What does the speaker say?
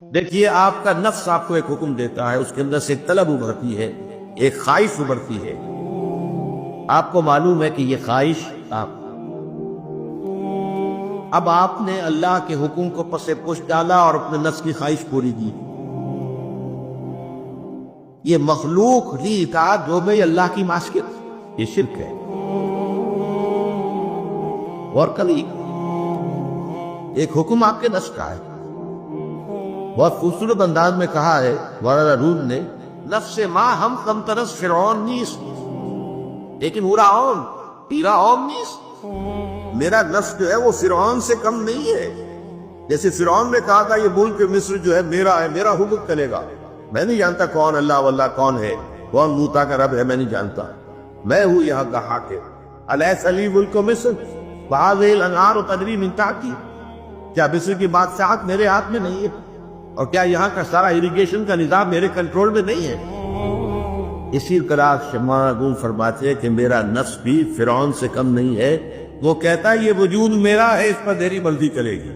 دیکھیے، آپ کا نفس آپ کو ایک حکم دیتا ہے، اس کے اندر سے ایک طلب ابھرتی ہے، ایک خواہش ابھرتی ہے۔ آپ کو معلوم ہے کہ یہ خواہش اب آپ نے اللہ کے حکم کو پس پش ڈالا اور اپنے نفس کی خواہش پوری کی۔ یہ مخلوق کی اطاعت جو میں اللہ کی معصیت، یہ شرک ہے۔ اور کبھی ایک حکم آپ کے نفس کا ہے، بہت خوبصورت انداز میں کہا ہے مولانا روم نے، نفس ما ہم کم ترس فرعون نیست، لیکن فرعون نیست، میرا نفس جو ہے وہ فرعون سے کم نہیں ہے۔ جیسے فرعون نے کہا تھا یہ ملک مصر جو ہے میرا ہے، میرا حکم چلے گا، میں نہیں جانتا کون اللہ واللہ کون ہے، کون موسیٰ کا رب ہے، میں نہیں جانتا، میں ہوں یہاں کا حاکم۔ الیس لی ملک مصر وہذہ الانہار تجری من تحتی، کیا مصر کی بادشاہت میرے ہاتھ میں نہیں ہے، اور کیا یہاں کا سارا اریگیشن کا نظام میرے کنٹرول میں نہیں ہے؟ اسی طرح مولانا روم فرماتے ہیں کہ میرا نفس بھی فرعون سے کم نہیں ہے، وہ کہتا ہے یہ وجود میرا ہے، اس پر میری مرضی چلے گی۔